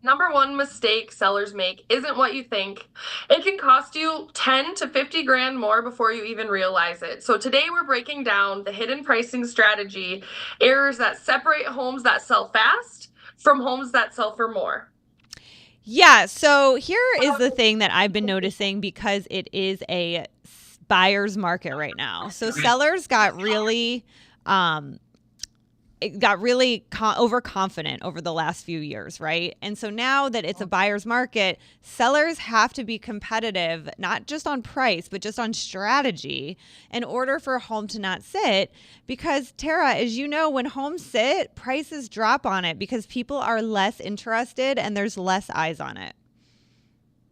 Number one mistake sellers make isn't what you think. It can cost you 10 to 50 grand more before you even realize it. So today we're breaking down the hidden pricing strategy, errors that separate homes that sell fast from homes that sell for more. Yeah. So here is the thing that I've been noticing because it is a buyer's market right now. So sellers um, got really overconfident over the last few years, right? And so now that it's a buyer's market, sellers have to be competitive, not just on price, but just on strategy in order for a home to not sit. Because, Tara, as you know, when homes sit, prices drop on it because people are less interested and there's less eyes on it.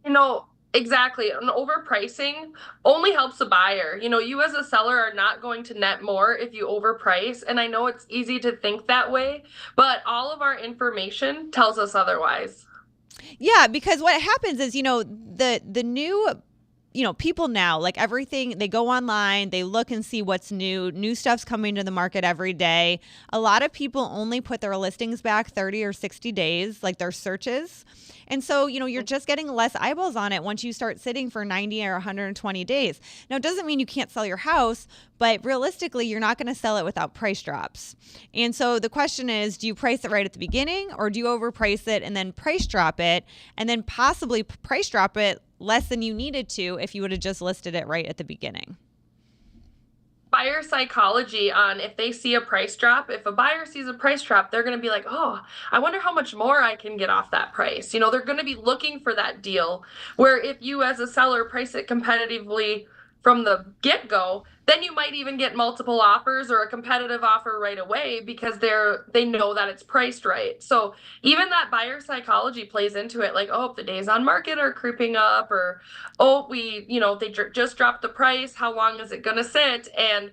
You know, exactly. And overpricing only helps a buyer. You as a seller are not going to net more if you overprice. And I know it's easy to think that way, but all of our information tells us otherwise. Yeah, because what happens is, the new people now, like everything, they go online, they look and see what's new. New stuff's coming to the market every day. A lot of people only put their listings back 30 or 60 days, like their searches. And so, you're just getting less eyeballs on it once you start sitting for 90 or 120 days. Now, it doesn't mean you can't sell your house, but realistically, you're not going to sell it without price drops. And so the question is, do you price it right at the beginning, or do you overprice it and then price drop it and then possibly price drop it less than you needed to if you would have just listed it right at the beginning? Buyer psychology on if they see a price drop, if a buyer sees a price drop, they're going to be like, oh, I wonder how much more I can get off that price. They're going to be looking for that deal. Where if you, as a seller, price it competitively from the get go, then you might even get multiple offers or a competitive offer right away because they know that it's priced right. So even that buyer psychology plays into it, like, oh, the days on market are creeping up, or oh, they just dropped the price, how long is it going to sit? And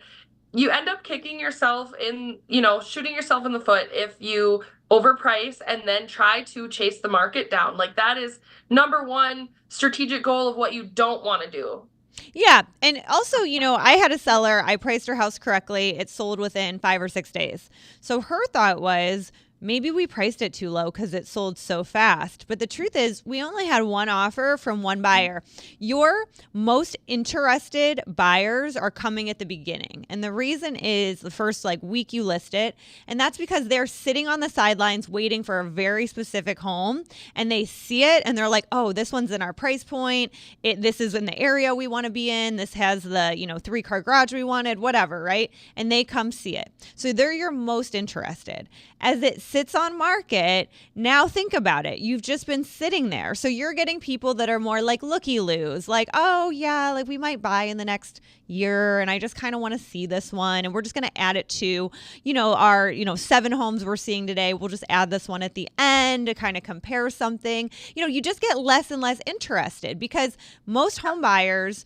you end up kicking yourself in, shooting yourself in the foot if you overprice and then try to chase the market down. Like, that is number one strategic goal of what you don't want to do. Yeah. And also, I had a seller, I priced her house correctly. It sold within 5 or 6 days. So her thought was, maybe we priced it too low because it sold so fast. But the truth is, we only had one offer from one buyer. Your most interested buyers are coming at the beginning. And the reason is the first week you list it. And that's because they're sitting on the sidelines waiting for a very specific home. And they see it and they're like, oh, this one's in our price point. This is in the area we want to be in. This has the, 3-car garage we wanted, whatever, right? And they come see it. So they're your most interested. As it sits on market, now think about it. You've just been sitting there. So you're getting people that are more like looky-loos, like, oh yeah, like we might buy in the next year and I just kind of want to see this one. And we're just going to add it to, our, 7 homes we're seeing today. We'll just add this one at the end to kind of compare something. You just get less and less interested because most home buyers,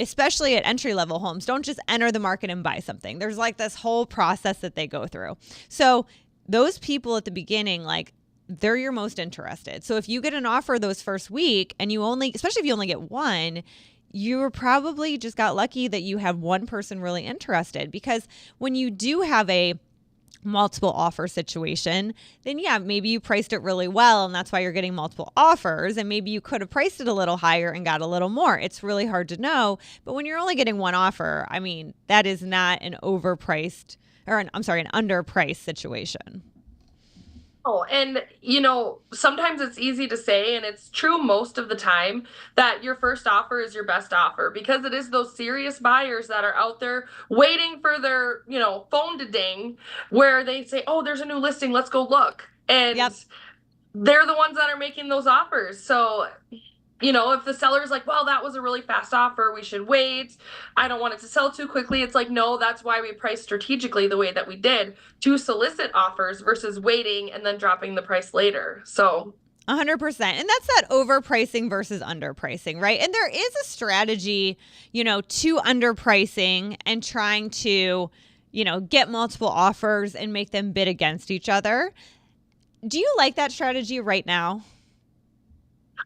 especially at entry level homes, don't just enter the market and buy something. There's like this whole process that they go through. So those people at the beginning, they're your most interested. So if you get an offer those first week and especially if you only get one, you probably just got lucky that you had one person really interested. Because when you do have a multiple offer situation, then yeah, maybe you priced it really well and that's why you're getting multiple offers. And maybe you could have priced it a little higher and got a little more. It's really hard to know. But when you're only getting one offer, I mean, that is not an overpriced an underpriced situation. Oh, and sometimes it's easy to say, and it's true most of the time, that your first offer is your best offer because it is those serious buyers that are out there waiting for their, phone to ding where they say, oh, there's a new listing, let's go look. And Yep. they're the ones that are making those offers. So if the seller's like, well, that was a really fast offer, we should wait. I don't want it to sell too quickly. It's like, no, that's why we price strategically the way that we did to solicit offers versus waiting and then dropping the price later. So 100%. And that's that overpricing versus underpricing, right? And there is a strategy, to underpricing and trying to, get multiple offers and make them bid against each other. Do you like that strategy right now?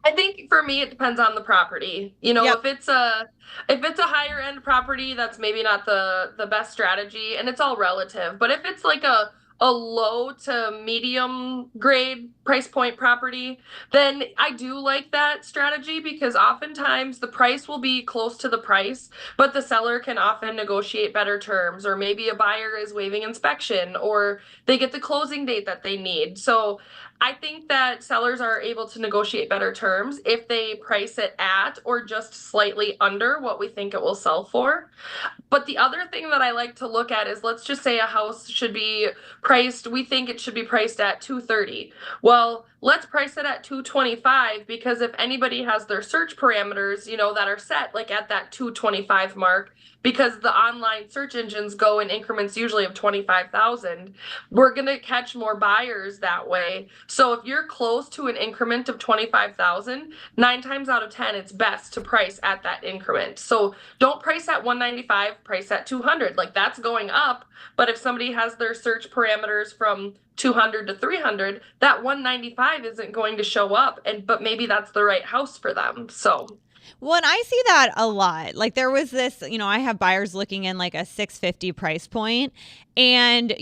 I think for me it depends on the property. Yep. If it's a higher end property, that's maybe not the best strategy, and it's all relative. But if it's like a a low to medium grade price point property, then I do like that strategy because oftentimes the price will be close to the price, but the seller can often negotiate better terms, or maybe a buyer is waiving inspection, or they get the closing date that they need. So I think that sellers are able to negotiate better terms if they price it at or just slightly under what we think it will sell for. But the other thing that I like to look at is, let's just say a house should be priced, we think it should be priced at 230. Well, let's price it at 225, because if anybody has their search parameters, that are set like at that 225 mark, because the online search engines go in increments usually of 25,000, we're going to catch more buyers that way. So if you're close to an increment of 25,000, 9 times out of 10 it's best to price at that increment. So don't price at 195, price at 200. Like, that's going up, but if somebody has their search parameters from 200 to 300, that 195 isn't going to show up, but maybe that's the right house for them. So well, and I see that a lot. Like, there was this, I have buyers looking in like a 650 price point, and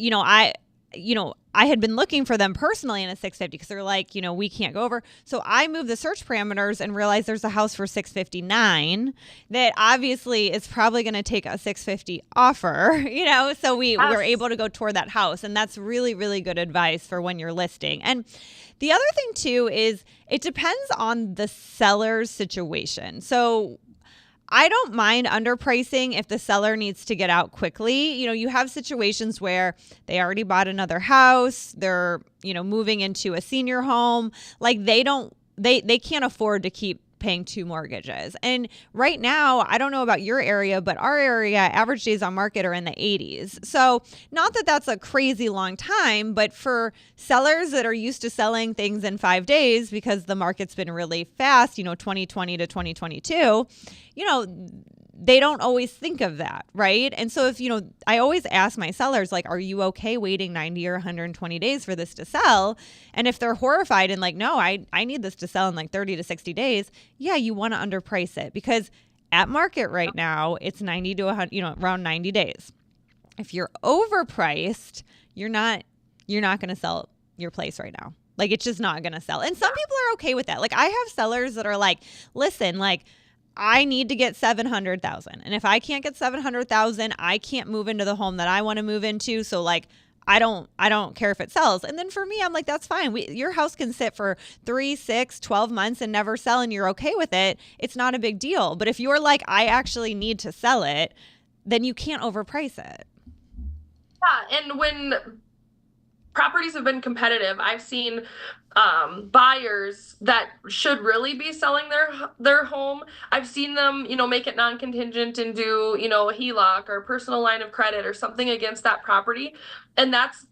I had been looking for them personally in a 650 because they're like, we can't go over. So I moved the search parameters and realized there's a house for 659 that obviously is probably going to take a 650 offer, so we were able to go toward that house. And that's really, really good advice for when you're listing. And the other thing too is it depends on the seller's situation. So I don't mind underpricing if the seller needs to get out quickly. You have situations where they already bought another house, they're, moving into a senior home. Like, they can't afford to keep paying 2 mortgages. And right now, I don't know about your area, but our area, average days on market are in the 80s. So not that that's a crazy long time, but for sellers that are used to selling things in 5 days because the market's been really fast, 2020 to 2022, they don't always think of that, right? And so if, I always ask my sellers, like, are you okay waiting 90 or 120 days for this to sell? And if they're horrified and like, no, I need this to sell in like 30 to 60 days, yeah, you want to underprice it, because at market right now, it's 90 to 100, around 90 days. If you're overpriced, you're not going to sell your place right now. Like, it's just not going to sell. And some people are okay with that. Like, I have sellers that are like, listen, like, I need to get 700,000. And if I can't get 700,000, I can't move into the home that I want to move into. So like, I don't care if it sells. And then for me, I'm like, that's fine. Your house can sit for 3, 6, 12 months and never sell, and you're okay with it. It's not a big deal. But if you're like, I actually need to sell it, then you can't overprice it. yeah, and when properties have been competitive, I've seen buyers that should really be selling their home. I've seen them, make it non-contingent and do, a HELOC or personal line of credit or something against that property, and that's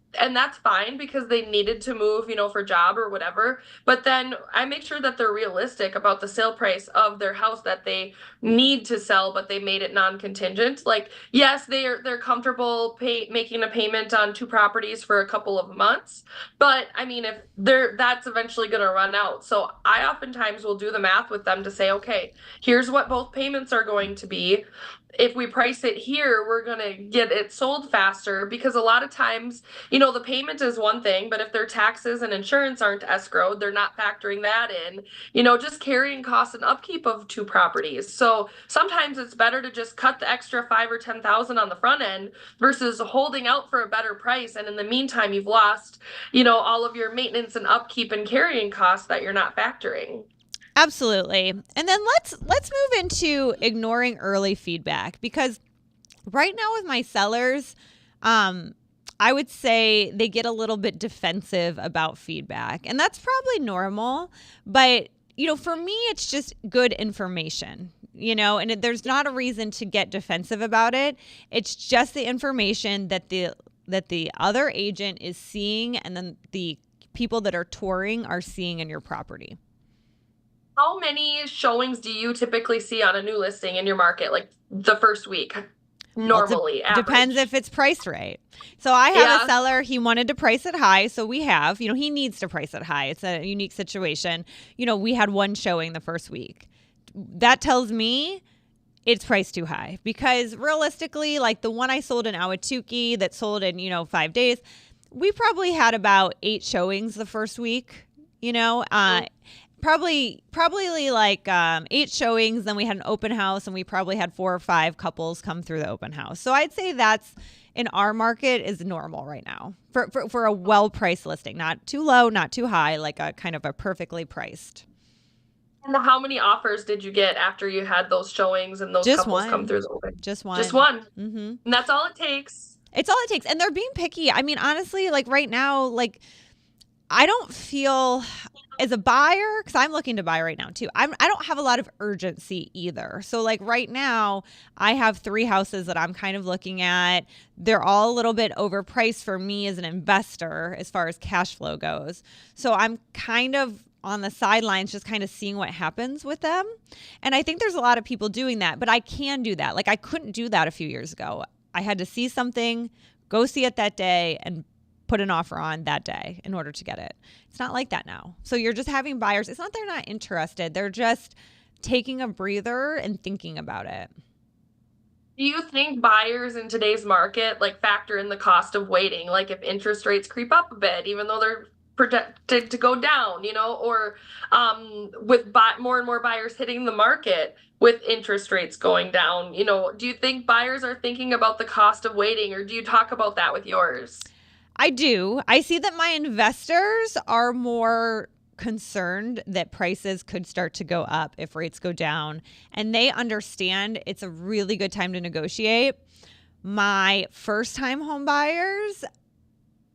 fine because they needed to move, for job or whatever. But then I make sure that they're realistic about the sale price of their house that they need to sell, but they made it non-contingent. Like, yes, they're comfortable making a payment on 2 properties for a couple of months, but I mean, if that's eventually going to run out. So I oftentimes will do the math with them to say, okay, here's what both payments are going to be. If we price it here, we're going to get it sold faster, because a lot of times, the payment is one thing, but if their taxes and insurance aren't escrowed, they're not factoring that in, just carrying costs and upkeep of 2 properties. So sometimes it's better to just cut the extra 5 or 10,000 on the front end versus holding out for a better price. And in the meantime, you've lost, all of your maintenance and upkeep and carrying costs that you're not factoring. Absolutely. And then let's move into ignoring early feedback, because right now with my sellers, I would say they get a little bit defensive about feedback, and that's probably normal. But, for me, it's just good information, and there's not a reason to get defensive about it. It's just the information that the other agent is seeing, and then the people that are touring are seeing in your property. How many showings do you typically see on a new listing in your market, like the first week? Normally, well, depends if it's priced right. So I have a seller, he wanted to price it high. So we have, he needs to price it high. It's a unique situation. We had 1 showing the first week. That tells me it's priced too high, because realistically, like the one I sold in Ahwatukee that sold in, 5 days, We probably had about 8 showings the first week, you know, probably like 8 showings. Then we had an open house, and we probably had 4 or 5 couples come through the open house. So I'd say that's in our market is normal right now for a well priced listing, not too low, not too high, like a kind of a perfectly priced. And how many offers did you get after you had those showings and those Just couples come one, through the open? just Just one. one. Mm-hmm. And that's all it takes. It's all it takes, and they're being picky. I mean, honestly, like right now, like I don't feel as a buyer, because I'm looking to buy right now too. I don't have a lot of urgency either. So like right now, I have 3 houses that I'm kind of looking at. They're all a little bit overpriced for me as an investor as far as cash flow goes. So I'm kind of on the sidelines, just kind of seeing what happens with them. And I think there's a lot of people doing that, but I can do that. Like I couldn't do that a few years ago. I had to see something, go see it that day, and put an offer on that day in order to get it. It's not like that now. So you're just having buyers. It's not they're not interested. They're just taking a breather and thinking about it. Do you think buyers in today's market like factor in the cost of waiting? Like if interest rates creep up a bit, even though they're projected to go down, or with more and more buyers hitting the market with interest rates going down, do you think buyers are thinking about the cost of waiting, or do you talk about that with yours? I do. I see that my investors are more concerned that prices could start to go up if rates go down, and they understand it's a really good time to negotiate. My first time home buyers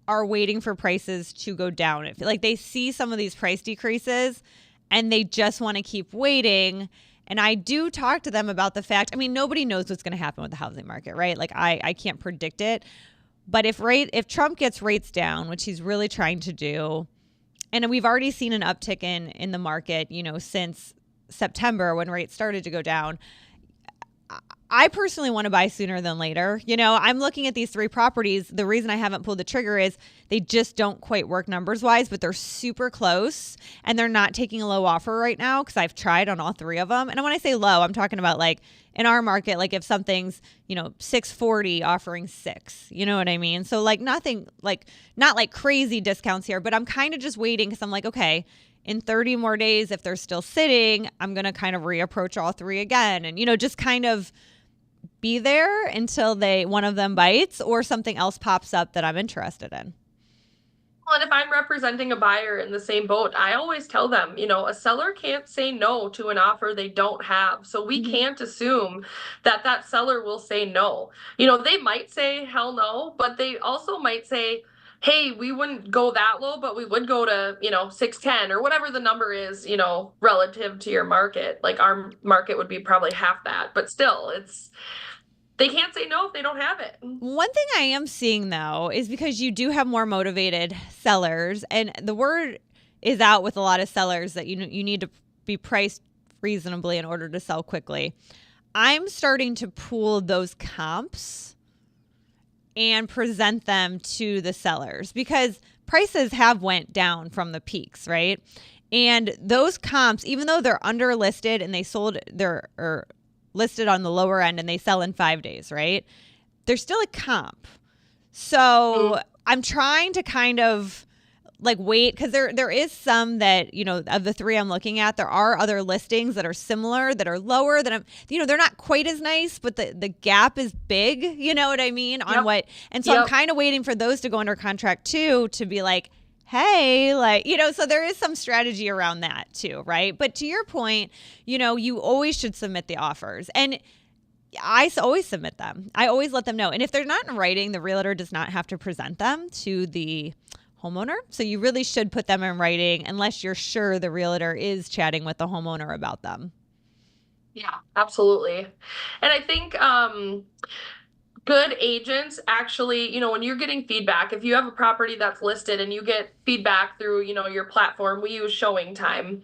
are waiting for prices to go down. Like they see some of these price decreases and they just want to keep waiting. And I do talk to them about the fact, I mean, nobody knows what's going to happen with the housing market, right? Like I can't predict it. But if Trump gets rates down, which he's really trying to do, and we've already seen an uptick in the market, since September when rates started to go down, I personally want to buy sooner than later. I'm looking at these 3 properties. The reason I haven't pulled the trigger is they just don't quite work numbers wise, but they're super close and they're not taking a low offer right now because I've tried on all 3 of them. And when I say low, I'm talking about like in our market, like if something's, 640 offering 6, you know what I mean? So like nothing, like not like crazy discounts here, but I'm kind of just waiting because I'm like, okay, in 30 more days, if they're still sitting, I'm going to kind of reapproach all 3 again. And, just kind of be there until one of them bites or something else pops up that I'm interested in. Well, and if I'm representing a buyer in the same boat, I always tell them, a seller can't say no to an offer they don't have. So we Mm-hmm. can't assume that that seller will say no. They might say hell no, but they also might say, hey, we wouldn't go that low, but we would go to, 610 or whatever the number is, relative to your market. Like our market would be probably half that, but still, they can't say no if they don't have it. One thing I am seeing though is because you do have more motivated sellers, and the word is out with a lot of sellers that you need to be priced reasonably in order to sell quickly. I'm starting to pool those comps and present them to the sellers because prices have went down from the peaks, right? And those comps, even though they're under listed and they're listed on the lower end and they sell in 5 days, right? They're still a comp. So I'm trying to kind of like wait because there is some that, of the 3 I'm looking at, there are other listings that are similar that are lower that they're not quite as nice, but the gap is big, you know what I mean? On what, and so I'm kind of waiting for those to go under contract too, to be like, hey, like, so there is some strategy around that too, right? But to your point, you always should submit the offers. And I always submit them. I always let them know. And if they're not in writing, the realtor does not have to present them to the homeowner. So you really should put them in writing unless you're sure the realtor is chatting with the homeowner about them. Yeah, absolutely. And I think good agents actually, when you're getting feedback, if you have a property that's listed and you get feedback through, your platform, we use Showing Time.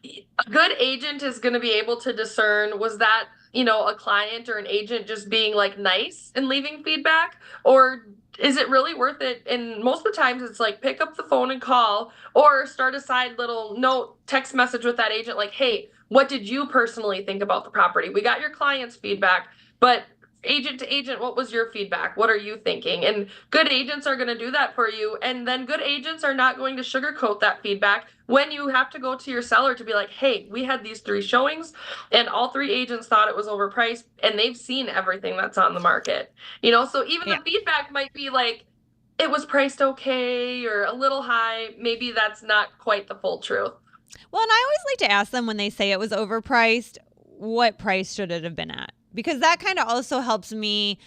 A good agent is going to be able to discern, was that, a client or an agent just being like nice and leaving feedback, or is it really worth it? And most of the times it's like pick up the phone and call or start a side little note, text message with that agent like, hey, what did you personally think about the property? We got your client's feedback, but agent to agent, what was your feedback? What are you thinking? And good agents are going to do that for you. And then good agents are not going to sugarcoat that feedback when you have to go to your seller to be like, hey, we had these 3 showings and all 3 agents thought it was overpriced and they've seen everything that's on the market. So even Yeah. the feedback might be like, it was priced okay or a little high. Maybe that's not quite the full truth. Well, and I always like to ask them when they say it was overpriced, what price should it have been at? Because that kind of also helps me,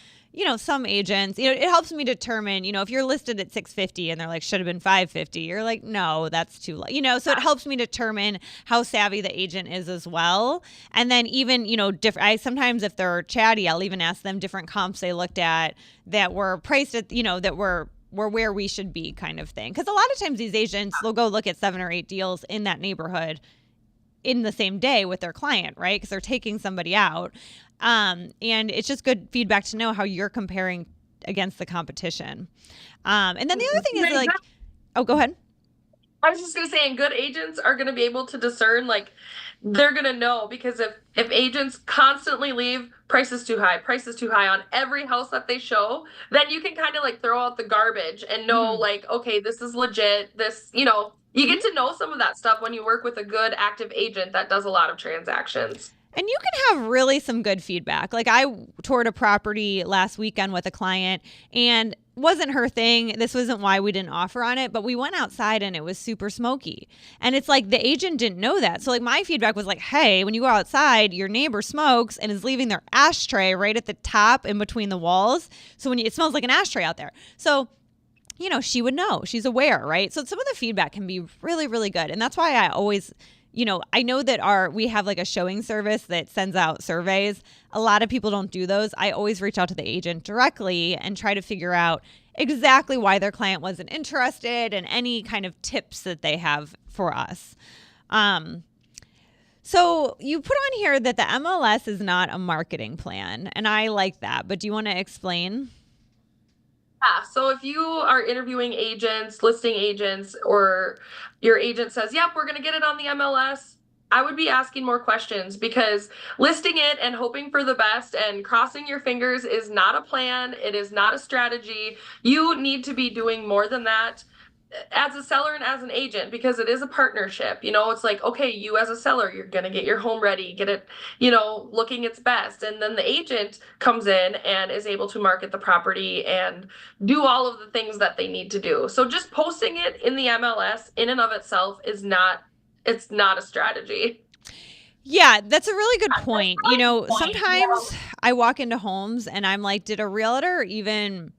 some agents, it helps me determine, if you're listed at 650 and they're like, should have been 550, you're like, no, that's too low, so it helps me determine how savvy the agent is as well. And then even, I sometimes if they're chatty, I'll even ask them different comps they looked at that were priced at, that were where we should be kind of thing. Because a lot of times these agents, they'll go look at 7 or 8 deals in that neighborhood in the same day with their client, right? Because they're taking somebody out. And it's just good feedback to know how you're comparing against the competition. And then the other thing is like, oh, go ahead. I was just gonna say, and good agents are gonna be able to discern, like they're gonna know because if agents constantly leave prices too high on every house that they show, then you can kind of like throw out the garbage and know like, okay, this is legit. This, you get to know some of that stuff when you work with a good active agent that does a lot of transactions. And you can have really some good feedback. Like I toured a property last weekend with a client and wasn't her thing. This wasn't why we didn't offer on it, but we went outside and it was super smoky. And it's like the agent didn't know that. So like my feedback was like, hey, when you go outside, your neighbor smokes and is leaving their ashtray right at the top in between the walls. So it smells like an ashtray out there. So she would know. She's aware, right? So some of the feedback can be really, really good. And that's why I always, I know that we have like a showing service that sends out surveys. A lot of people don't do those. I always reach out to the agent directly and try to figure out exactly why their client wasn't interested and any kind of tips that they have for us. So you put on here that the MLS is not a marketing plan, and I like that. But do you want to explain? Yeah, so if you are interviewing agents, listing agents, or your agent says, yep, we're going to get it on the MLS, I would be asking more questions because listing it and hoping for the best and crossing your fingers is not a plan. It is not a strategy. You need to be doing more than that as a seller and as an agent because it is a partnership. It's like, okay, you as a seller, you're going to get your home ready, get it, looking its best. And then the agent comes in and is able to market the property and do all of the things that they need to do. So just posting it in the MLS in and of itself it's not a strategy. Yeah, that's a really good point. Sometimes I walk into homes and I'm like, did a realtor even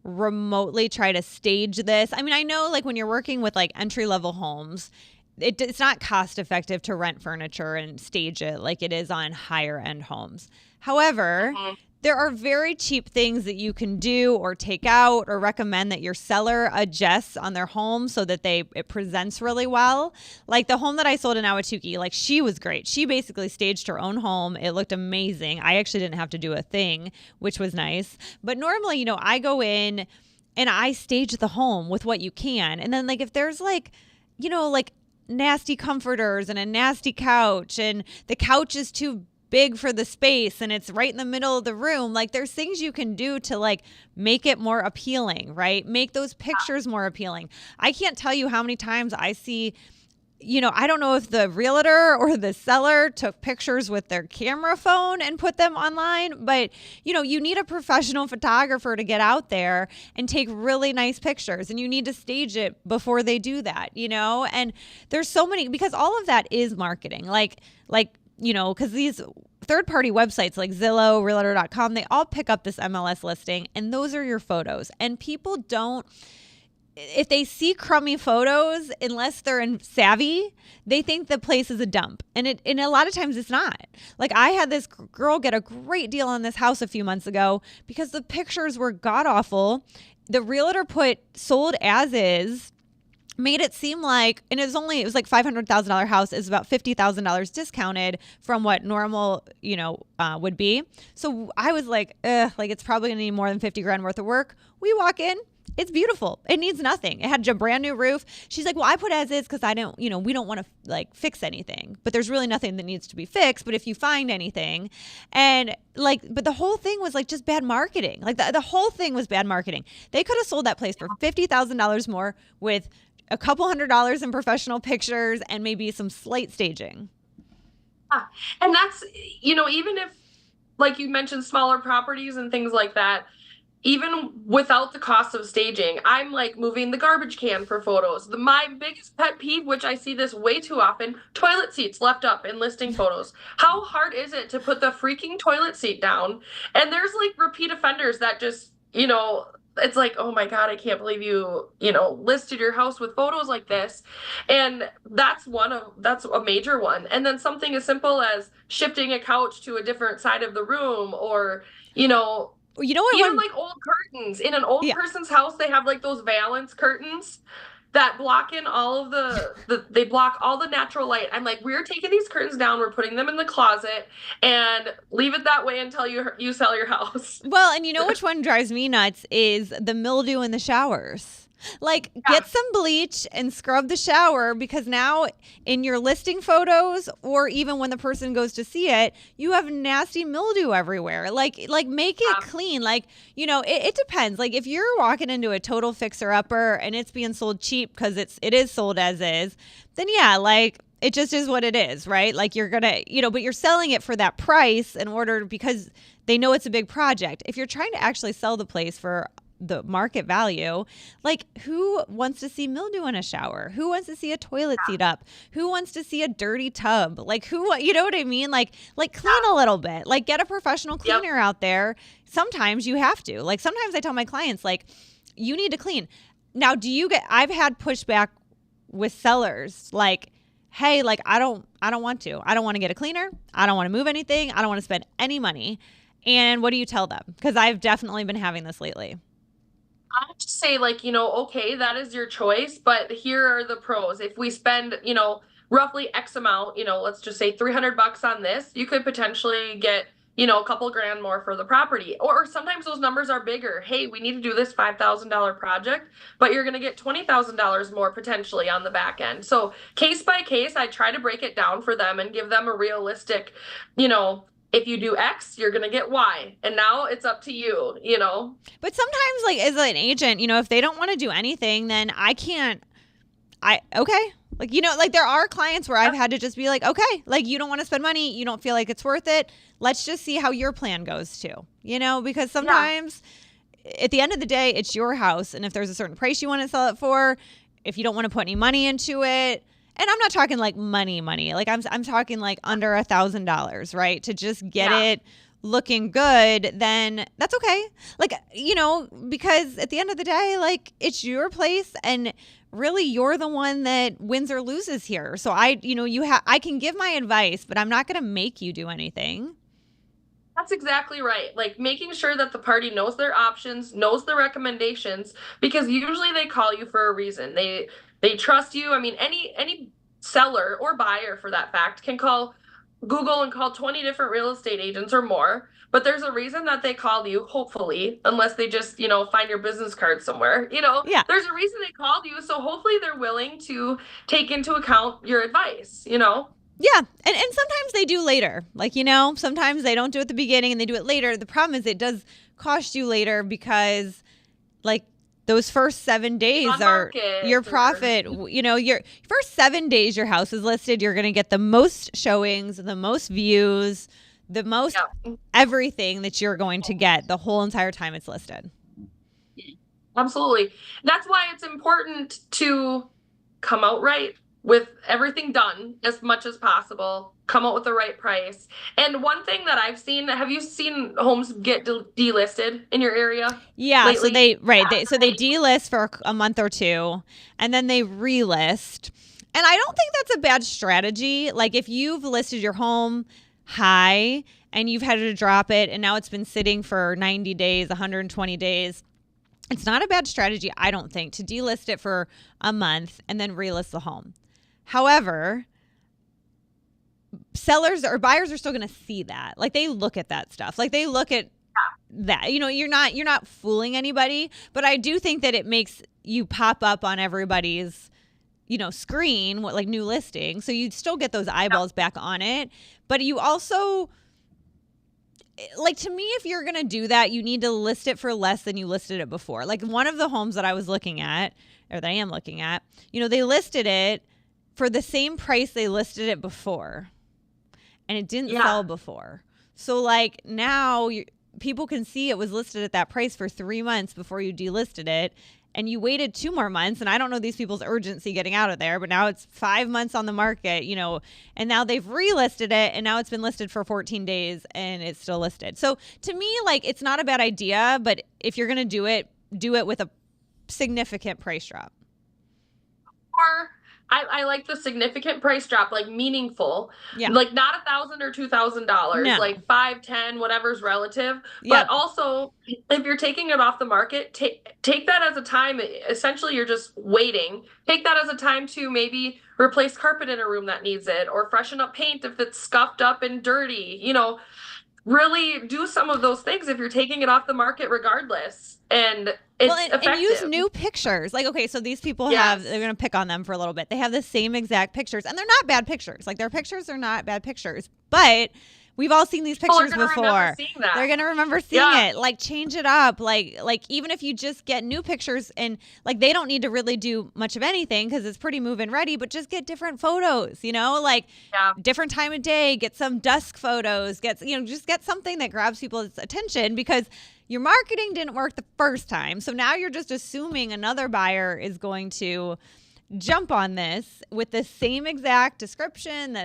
remotely try to stage this? I mean, I know like when you're working with like entry-level homes, it's not cost effective to rent furniture and stage it like it is on higher end homes. However, there are very cheap things that you can do or take out or recommend that your seller adjusts on their home so that it presents really well. Like the home that I sold in Ahwatukee, like she was great. She basically staged her own home. It looked amazing. I actually didn't have to do a thing, which was nice. But normally, I go in and I stage the home with what you can. And then like if there's like, like nasty comforters and a nasty couch and the couch is too big for the space and it's right in the middle of the room, like there's things you can do to like make it more appealing, right? Make those pictures more appealing. I can't tell you how many times I see, I don't know if the realtor or the seller took pictures with their camera phone and put them online, but you need a professional photographer to get out there and take really nice pictures, and you need to stage it before they do that, and there's so many, because all of that is marketing, like because these third-party websites like Zillow, Realtor.com, they all pick up this MLS listing, and those are your photos. And people don't, if they see crummy photos, unless they're savvy, they think the place is a dump. And a lot of times it's not. Like I had this girl get a great deal on this house a few months ago because the pictures were god-awful. The realtor put sold as is, made it seem like, and it was like $500,000 house, is about $50,000 discounted from what normal, would be. So I was like, like it's probably gonna need more than 50 grand worth of work. We walk in, It's beautiful. It needs nothing. It had a brand new roof. She's like, well, I put as is because I don't, we don't want to like fix anything, but there's really nothing that needs to be fixed. But if you find anything, and like, but the whole thing was like just bad marketing. Like the whole thing was bad marketing. They could have sold that place for $50,000 more with a couple $100 in professional pictures and maybe some slight staging. Yeah. And that's, even if, like you mentioned, smaller properties and things like that, even without the cost of staging, I'm like moving the garbage can for photos. My biggest pet peeve, which I see this way too often, toilet seats left up in listing photos. How hard is it to put the freaking toilet seat down? And there's like repeat offenders that just, it's like, oh my God, I can't believe you, listed your house with photos like this. And that's a major one. And then something as simple as shifting a couch to a different side of the room, or, You know what? even like old curtains in an old person's house, they have like those valance curtains that block in all of they block all the natural light. I'm like, we're taking these curtains down, we're putting them in the closet, and leave it that way until you sell your house. Well, and you know which one drives me nuts is the mildew in the showers. Like, get some bleach and scrub the shower, because now in your listing photos, or even when the person goes to see it, you have nasty mildew everywhere. Like make it clean. Like, it depends. Like, if you're walking into a total fixer upper and it's being sold cheap because it is sold as is, then yeah, like it just is what it is, right? Like, you're gonna, but you're selling it for that price because they know it's a big project. If you're trying to actually sell the place for the market value, like, who wants to see mildew in a shower? Who wants to see a toilet seat up? Who wants to see a dirty tub? Like, you know what I mean? Like clean a little bit, like get a professional cleaner out there. Sometimes you have to, like, sometimes I tell my clients, like, you need to clean. Now, I've had pushback with sellers, like, hey, like, I don't want to get a cleaner. I don't want to move anything. I don't want to spend any money. And what do you tell them? Because I've definitely been having this lately. I have to say, like, okay, that is your choice, but here are the pros. If we spend, roughly X amount, let's just say $300 on this, you could potentially get, a couple grand more for the property. Or sometimes those numbers are bigger. Hey, we need to do this $5,000 project, but you're going to get $20,000 more potentially on the back end. So case by case, I try to break it down for them and give them a realistic, if you do X, you're going to get Y. And now it's up to you, But sometimes, like, as an agent, if they don't want to do anything, then okay. Like, like, there are clients where I've had to just be like, okay, like, you don't want to spend money. You don't feel like it's worth it. Let's just see how your plan goes too, because sometimes at the end of the day, it's your house. And if there's a certain price you want to sell it for, if you don't want to put any money into it, and I'm not talking like money, like I'm talking like under $1,000, right? To just get it looking good, then that's okay. Like, because at the end of the day, like, it's your place, and really you're the one that wins or loses here. So I can give my advice, but I'm not going to make you do anything. That's exactly right. Like, making sure that the party knows their options, knows the recommendations, because usually they call you for a reason. They trust you. I mean, any seller or buyer, for that fact, can call Google and call 20 different real estate agents or more, but there's a reason that they call you, hopefully, unless they just, find your business card somewhere. Yeah. There's a reason they called you, so hopefully they're willing to take into account your advice, Yeah. And sometimes they do later. Like, sometimes they don't do it at the beginning and they do it later. The problem is it does cost you later, because, like, those first 7 days are your profit. Your first 7 days your house is listed, you're going to get the most showings, the most views, the most everything that you're going to get the whole entire time it's listed. Absolutely. That's why it's important to come out right with everything done as much as possible, come out with the right price. And one thing that I've seen, have you seen homes get delisted in your area? Yeah. Lately? So they delist for a month or two, and then they relist. And I don't think that's a bad strategy. Like, if you've listed your home high and you've had to drop it, and now it's been sitting for 90 days, 120 days, it's not a bad strategy, I don't think, to delist it for a month and then relist the home. However, sellers or buyers are still going to see that. Like, they look at that stuff. Like, they look at that. You're not fooling anybody, but I do think that it makes you pop up on everybody's screen, what, like, new listing. So you still get those eyeballs back on it. But you also, like, to me, if you're going to do that, you need to list it for less than you listed it before. Like, one of the homes that I was looking at, or that I am looking at, they listed it for the same price they listed it before. And it didn't sell before. So, like, now people can see it was listed at that price for 3 months before you delisted it. And you waited 2 more months, and I don't know these people's urgency getting out of there, but now it's 5 months on the market, and now they've relisted it, and now it's been listed for 14 days, and it's still listed. So to me, like, it's not a bad idea, but if you're going to do it with a significant price drop. Or I like the significant price drop, like meaningful, like not $1,000 or $2,000, like 5, 10, whatever's relative. But also, if you're taking it off the market, take that as a time. Essentially, you're just waiting. Take that as a time to maybe replace carpet in a room that needs it, or freshen up paint if it's scuffed up and dirty. Really do some of those things if you're taking it off the market regardless. And it's effective. And use new pictures. Like, okay, so these people they're going to pick on them for a little bit. They have the same exact pictures, and they're not bad pictures. Like, their pictures are not bad pictures, but we've all seen these pictures before. They're going to remember seeing it. Like, change it up. Like even if you just get new pictures, and like, they don't need to really do much of anything because it's pretty move-in ready, but just get different photos, different time of day, get some dusk photos, just get something that grabs people's attention, because your marketing didn't work the first time. So now you're just assuming another buyer is going to jump on this with the same exact description,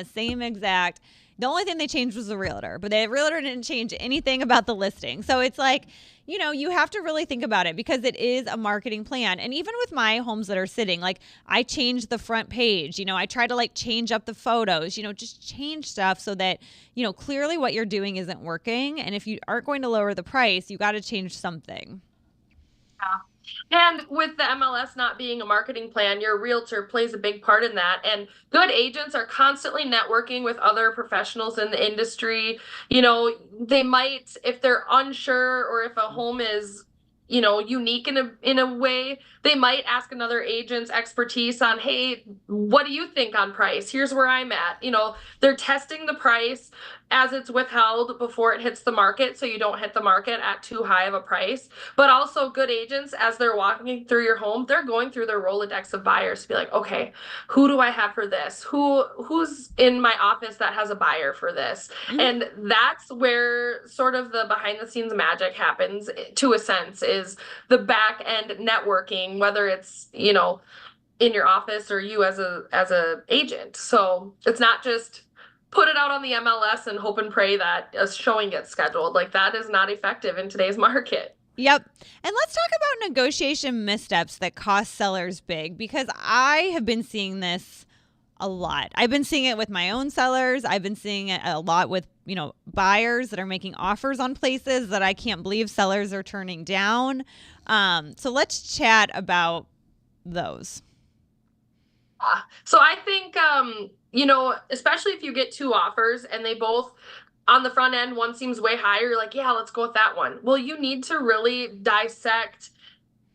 the only thing they changed was the realtor, but the realtor didn't change anything about the listing. So it's like, you have to really think about it, because it is a marketing plan. And even with my homes that are sitting, like, I changed the front page, I try to, like, change up the photos, just change stuff so that, clearly what you're doing isn't working. And if you aren't going to lower the price, you got to change something. Yeah. And with the MLS not being a marketing plan, your realtor plays a big part in that. And good agents are constantly networking with other professionals in the industry. They might, if they're unsure, or if a home is, unique in a way, they might ask another agent's expertise on, hey, what do you think on price? Here's where I'm at. They're testing the price as it's withheld before it hits the market, so you don't hit the market at too high of a price. But also, good agents, as they're walking through your home, they're going through their Rolodex of buyers to be like, okay, who do I have for this? Who's in my office that has a buyer for this? Mm-hmm. And that's where sort of the behind the scenes magic happens, to a sense, is the back end networking, whether it's, in your office or you as a agent. So it's not just put it out on the MLS and hope and pray that a showing gets scheduled. Like, that is not effective in today's market. Yep. And let's talk about negotiation missteps that cost sellers big, because I have been seeing this a lot. I've been seeing it with my own sellers. I've been seeing it a lot with, buyers that are making offers on places that I can't believe sellers are turning down. So let's chat about those. So I think, especially if you get 2 offers and they both, on the front end, one seems way higher, you're like, yeah, let's go with that one. Well, you need to really dissect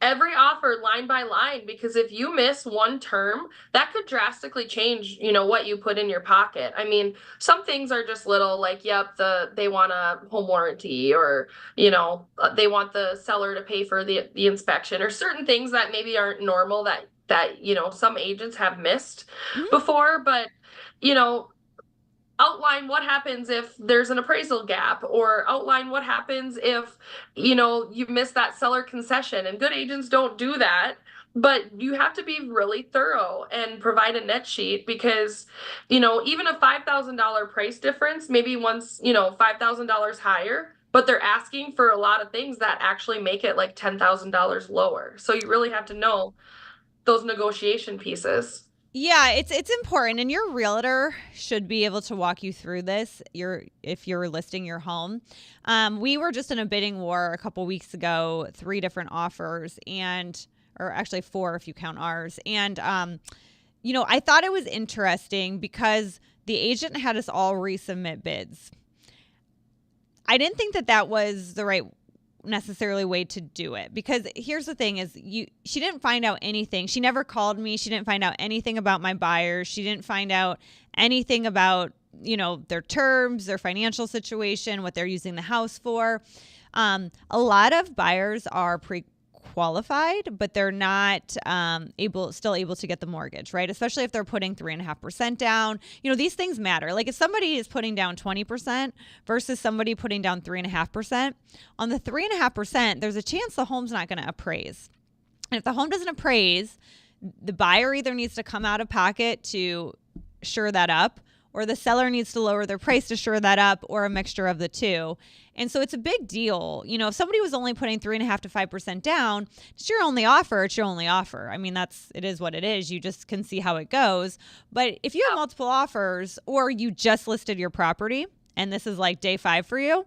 every offer line by line, because if you miss one term, that could drastically change, what you put in your pocket. I mean, some things are just little, like, yep, they want a home warranty, or, they want the seller to pay for the inspection, or certain things that maybe aren't normal that some agents have missed before. But, outline what happens if there's an appraisal gap, or outline what happens if, you miss that seller concession. And good agents don't do that, but you have to be really thorough and provide a net sheet, because, even a $5,000 price difference, maybe once, $5,000 higher, but they're asking for a lot of things that actually make it like $10,000 lower. So you really have to know those negotiation pieces. Yeah, it's important, and your realtor should be able to walk you through this. If you're listing your home, we were just in a bidding war a couple weeks ago, 3 different offers, or actually 4 if you count ours. And I thought it was interesting because the agent had us all resubmit bids. I didn't think that was the right necessarily way to do it, because here's the thing is she didn't find out anything. She never called me. She didn't find out anything about my buyers. She didn't find out anything about, their terms, their financial situation, what they're using the house for. A lot of buyers are qualified, but they're not still able to get the mortgage, right? Especially if they're putting 3.5% down. These things matter. Like if somebody is putting down 20% versus somebody putting down 3.5%, on the 3.5%, there's a chance the home's not going to appraise. And if the home doesn't appraise, the buyer either needs to come out of pocket to shore that up, or the seller needs to lower their price to shore that up, or a mixture of the two. And so it's a big deal. If somebody was only putting 3.5% to 5% down, it's your only offer. It's your only offer. I mean, it is what it is. You just can see how it goes. But if you have multiple offers, or you just listed your property and this is like day 5 for you,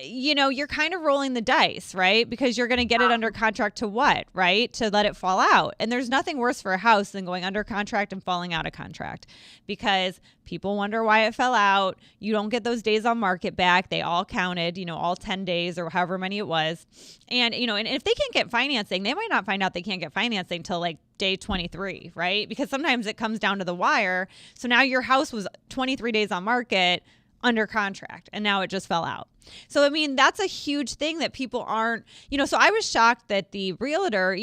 you're kind of rolling the dice, right? Because you're going to get it under contract to what, right? To let it fall out. And there's nothing worse for a house than going under contract and falling out of contract, because people wonder why it fell out. You don't get those days on market back. They all counted, all 10 days or however many it was. And, and if they can't get financing, they might not find out they can't get financing till like day 23, right? Because sometimes it comes down to the wire. So now your house was 23 days on market under contract, and now it just fell out. So, I mean, that's a huge thing that people aren't, so I was shocked that the realtor,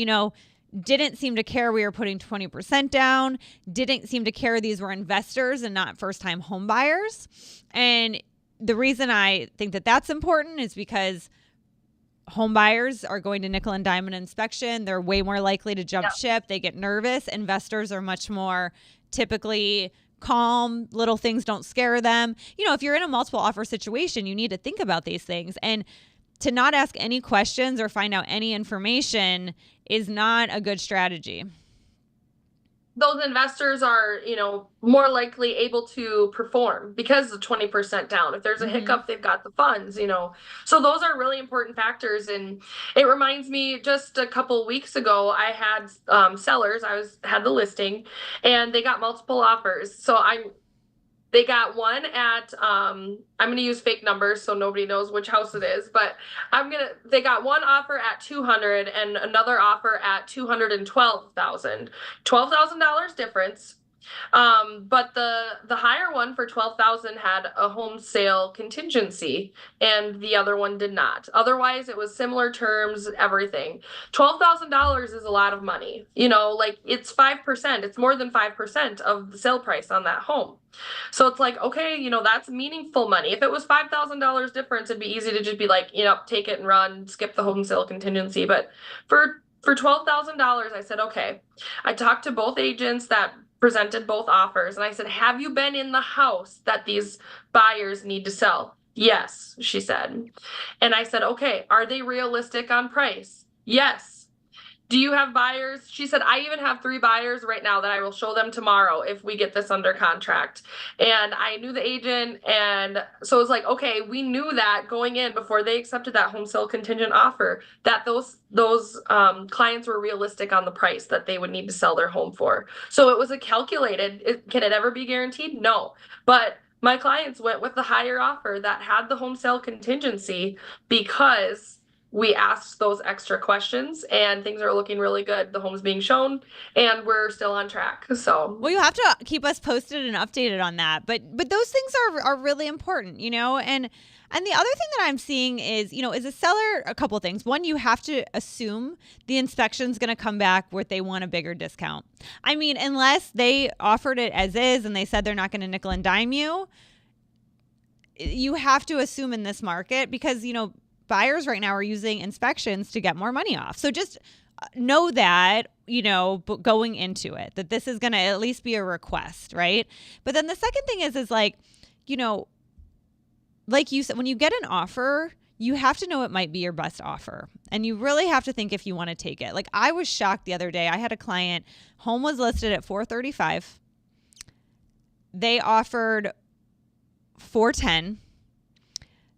didn't seem to care we were putting 20% down, didn't seem to care these were investors and not first-time home buyers. And the reason I think that that's important is because home buyers are going to nickel and dime an inspection. They're way more likely to jump ship. They get nervous. Investors are much more typically calm. Little things don't scare them. If you're in a multiple offer situation, you need to think about these things. And to not ask any questions or find out any information is not a good strategy. Those investors are, more likely able to perform because of 20% down. If there's a hiccup, they've got the funds, So those are really important factors. And it reminds me, just a couple weeks ago, I had sellers. Had the listing, and they got multiple offers. So they got one at I'm going to use fake numbers so nobody knows which house it is, but they got one offer at 200 and another offer at 212,000. $12,000 difference. But the higher one for 12,000 had a home sale contingency, and the other one did not. Otherwise, it was similar terms, everything. $12,000 is a lot of money. Like it's 5%. It's more than 5% of the sale price on that home. So it's like, okay, that's meaningful money. If it was $5,000 difference, it'd be easy to just be like, take it and run, skip the home sale contingency. But for $12,000, I said, okay. I talked to both agents that presented both offers, and I said, have you been in the house that these buyers need to sell? Yes, she said. And I said, okay, are they realistic on price? Yes. Do you have buyers? She said, I even have 3 buyers right now that I will show them tomorrow if we get this under contract. And I knew the agent, and so it was like, okay, we knew that going in before they accepted that home sale contingent offer, that those clients were realistic on the price that they would need to sell their home for. So it was a calculated. Can it ever be guaranteed? No. But my clients went with the higher offer that had the home sale contingency because we asked those extra questions, and things are looking really good. The home's being shown, and we're still on track. So, well, you have to keep us posted and updated on that. But those things are really important, And the other thing that I'm seeing is, as a seller, a couple of things. One, you have to assume the inspection's going to come back where they want a bigger discount. I mean, unless they offered it as is and they said they're not going to nickel and dime you, you have to assume in this market because, buyers right now are using inspections to get more money off. So just know that, going into it, that this is going to at least be a request, right? But then the second thing is like, like you said, when you get an offer, you have to know it might be your best offer. And you really have to think if you want to take it. Like I was shocked the other day. I had a client, home was listed at $435,000. They offered $410,000.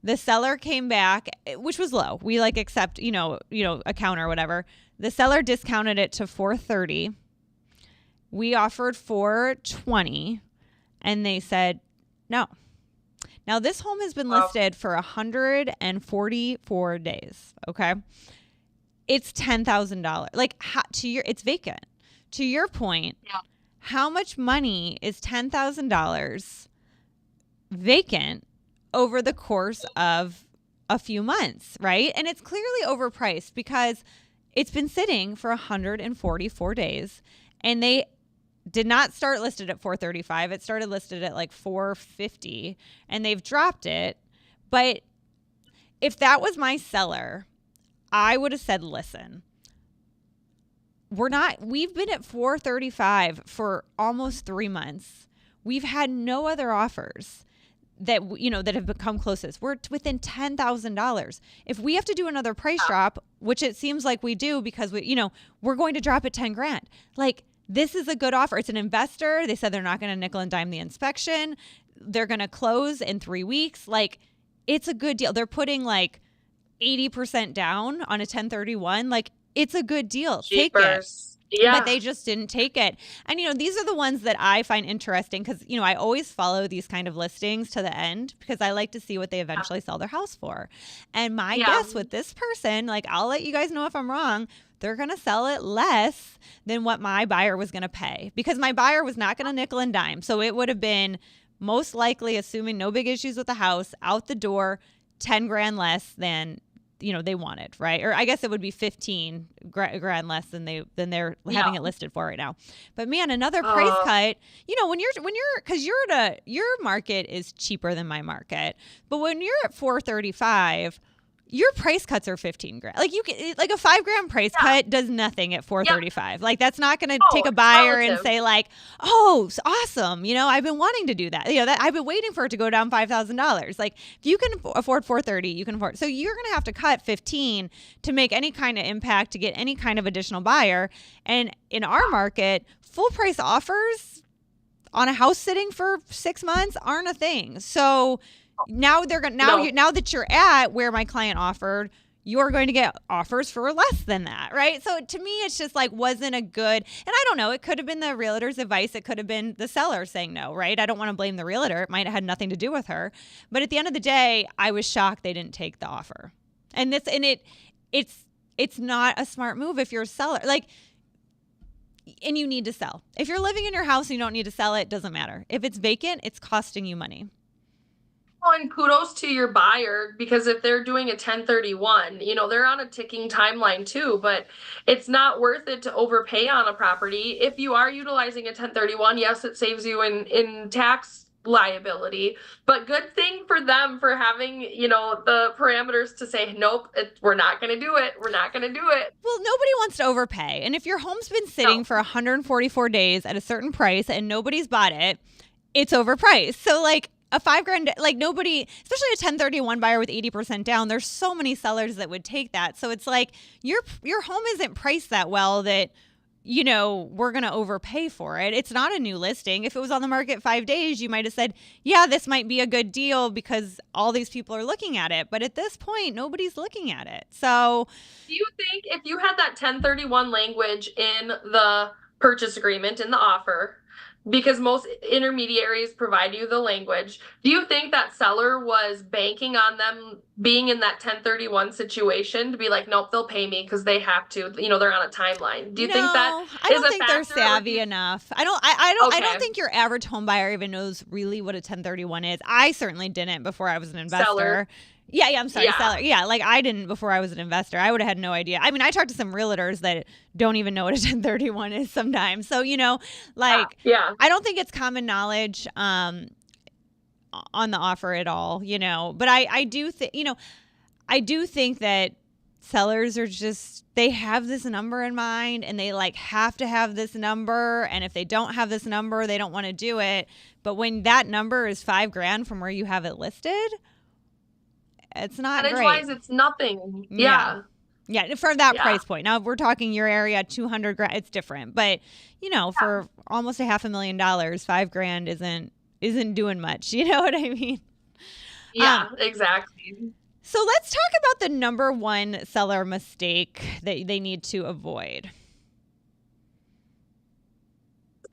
The seller came back, which was low. We accept, a counter or whatever. The seller discounted it to $430,000. We offered $420,000, and they said no. Now, this home has been Wow. listed for 144 days. Okay. It's $10,000. Like, it's vacant. To your point, Yeah. how much money is $10,000 vacant over the course of a few months, right? And it's clearly overpriced because it's been sitting for 144 days, and they did not start listed at 435. It started listed at like 450, and they've dropped it. But if that was my seller, I would have said, listen, we've been at 435 for almost 3 months. We've had no other offers that have become closest. We're within $10,000. If we have to do another price drop, which it seems like we do because we're going to drop it 10 grand. Like, this is a good offer. It's an investor. They said they're not going to nickel and dime the inspection. They're going to close in 3 weeks. Like, it's a good deal. They're putting like 80% down on a 1031. Like, it's a good deal. Take it. Jeepers. Yeah. But they just didn't take it. And, these are the ones that I find interesting because, I always follow these kind of listings to the end because I like to see what they eventually sell their house for. And my guess with this person, like, I'll let you guys know if I'm wrong, they're going to sell it less than what my buyer was going to pay because my buyer was not going to nickel and dime. So it would have been most likely, assuming no big issues with the house, out the door, 10 grand less than they wanted, right? Or I guess it would be 15 grand less than they're having it listed for right now. But man, another price cut, when cause your market is cheaper than my market, but when you're at 435, your price cuts are 15 grand. Like, like a 5 grand price cut does nothing at 435. Like, that's not going to take a buyer and say like, oh, it's awesome. I've been wanting to do that. That I've been waiting for it to go down $5,000. Like, if you can afford 430, you can afford. So you're going to have to cut 15 to make any kind of impact to get any kind of additional buyer. And in our market, full price offers on a house sitting for 6 months aren't a thing. So now now that you're at where my client offered, you're going to get offers for less than that, right? So to me, it's just like wasn't a good, and I don't know, it could have been the realtor's advice. It could have been the seller saying no, right? I don't want to blame the realtor. It might have had nothing to do with her. But at the end of the day, I was shocked they didn't take the offer. And it's not a smart move if you're a seller. Like, and you need to sell. If you're living in your house and you don't need to sell it, doesn't matter. If it's vacant, it's costing you money. Well, and kudos to your buyer because if they're doing a 1031, they're on a ticking timeline too, but it's not worth it to overpay on a property. If you are utilizing a 1031, yes, it saves you in tax liability, but good thing for them for having, the parameters to say, nope, we're not going to do it. We're not going to do it. Well, nobody wants to overpay. And if your home's been sitting for 144 days at a certain price and nobody's bought it, it's overpriced. So like, a 5 grand, like nobody, especially a 1031 buyer with 80% down, there's so many sellers that would take that. So it's like your home isn't priced that well that, we're going to overpay for it. It's not a new listing. If it was on the market 5 days, you might have said, yeah, this might be a good deal because all these people are looking at it. But at this point, nobody's looking at it. So do you think if you had that 1031 language in the purchase agreement, in the offer, because most intermediaries provide you the language, do you think that seller was banking on them being in that 1031 situation to be like, nope, they'll pay me because they have to, they're on a timeline? Do you think that I don't think they're savvy enough. I don't think your average home buyer even knows really what a 1031 is. I certainly didn't before I was an investor. Seller. Yeah, I'm sorry, seller. Yeah, like I didn't before I was an investor. I would have had no idea. I mean, I talked to some realtors that don't even know what a 1031 is sometimes. So, I don't think it's common knowledge on the offer at all, But I do think, I do think that sellers are just, they have this number in mind and they like have to have this number. And if they don't have this number, they don't want to do it. But when that number is 5 grand from where you have it listed, it's not great. Wise, it's nothing. Yeah, for that price point. Now, if we're talking your area, 200 grand, it's different. But for almost $500,000, 5 grand isn't doing much. You know what I mean? Yeah, exactly. So let's talk about the number one seller mistake that they need to avoid.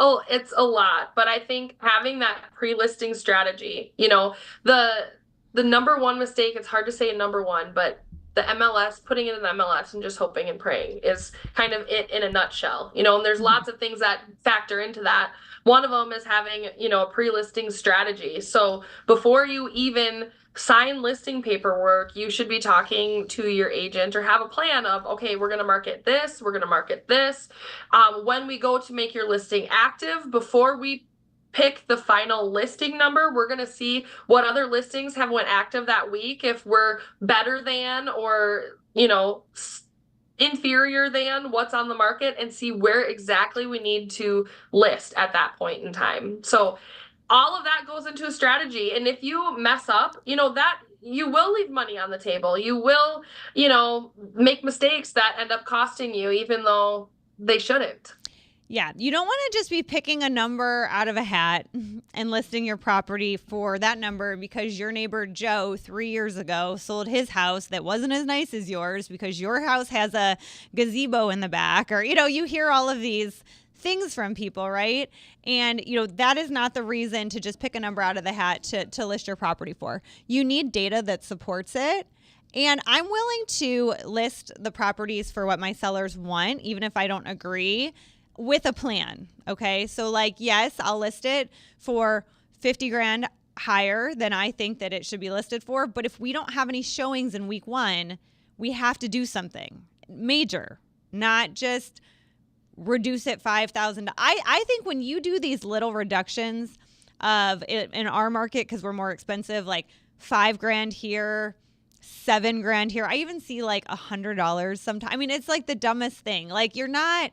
Oh, it's a lot, but I think having that pre-listing strategy, the number one mistake, it's hard to say number one, but the MLS, putting it in the MLS and just hoping and praying is kind of it in a nutshell. And there's Mhm. lots of things that factor into that. One of them is having, a pre-listing strategy. So before you even sign listing paperwork, you should be talking to your agent or have a plan of, okay, we're going to market this, we're going to market this. When we go to make your listing active, before we pick the final listing number, we're going to see what other listings have went active that week, if we're better than or inferior than what's on the market, and see where exactly we need to list at that point in time. So all of that goes into a strategy, and if you mess up, that you will leave money on the table. You will, make mistakes that end up costing you, even though they shouldn't. Yeah, you don't want to just be picking a number out of a hat and listing your property for that number because your neighbor Joe 3 years ago sold his house that wasn't as nice as yours because your house has a gazebo in the back, or you hear all of these things from people, right? And that is not the reason to just pick a number out of the hat to list your property for. You need data that supports it. And I'm willing to list the properties for what my sellers want, even if I don't agree, with a plan. Okay. So like, yes, I'll list it for 50 grand higher than I think that it should be listed for. But if we don't have any showings in week one, we have to do something major, not just reduce it 5,000. I think when you do these little reductions of it in our market, because we're more expensive, like 5 grand here, 7 grand here. I even see like $100 sometimes. I mean, it's like the dumbest thing. Like you're not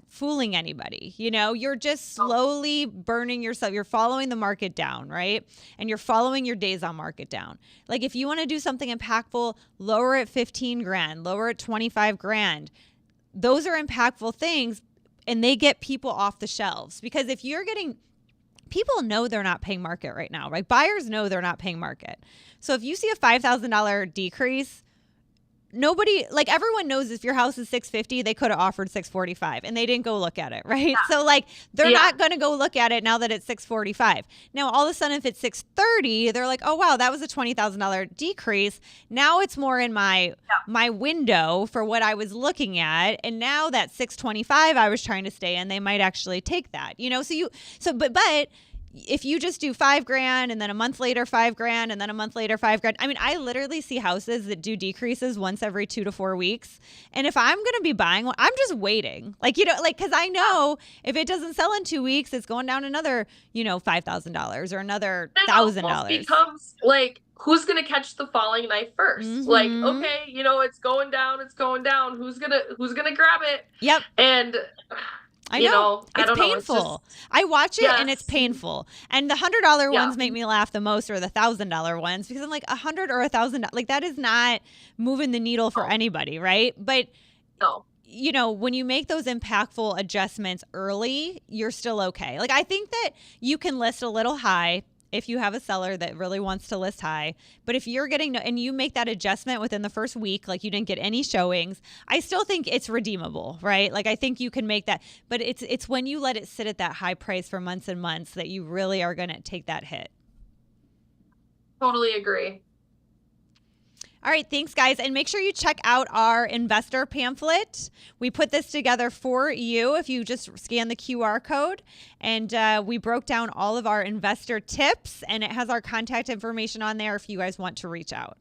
fooling anybody. You're just slowly burning yourself. You're following the market down, right? And you're following your days on market down. Like if you want to do something impactful, lower it 15 grand, lower it 25 grand. Those are impactful things, and they get people off the shelves. Because if you're getting, people know they're not paying market right now, right? Buyers know they're not paying market. So if you see a $5,000 decrease, nobody, like everyone knows if your house is 650, they could have offered 645 and they didn't go look at it, right? Yeah. So like they're Yeah. not going to go look at it now that it's 645. Now all of a sudden if it's 630, they're like, "Oh wow, that was a $20,000 decrease. Now it's more in my window for what I was looking at, and now that 625 I was trying to stay in, they might actually take that." But if you just do 5 grand and then a month later 5 grand and then a month later 5 grand, I mean, I literally see houses that do decreases once every 2 to 4 weeks. And if I'm going to be buying one, I'm just waiting. Because I know if it doesn't sell in 2 weeks, it's going down another, $5,000 or another $1,000. It becomes like, who's going to catch the falling knife first? Mm-hmm. Like, okay, it's going down. Who's going to grab it? Yep. And I know. It's painful. Know. I watch it and it's painful. And the $100 ones make me laugh the most, or the $1,000 ones, because I'm like, $100 or $1,000, like that is not moving the needle for anybody, right? But no. When you make those impactful adjustments early, you're still okay. Like I think that you can list a little high if you have a seller that really wants to list high. But if you're getting, and you make that adjustment within the first week, like you didn't get any showings, I still think it's redeemable, right? Like I think you can make that, but it's when you let it sit at that high price for months and months that you really are going to take that hit. Totally agree. All right, thanks, guys. And make sure you check out our investor pamphlet. We put this together for you if you just scan the QR code. And we broke down all of our investor tips, and it has our contact information on there if you guys want to reach out.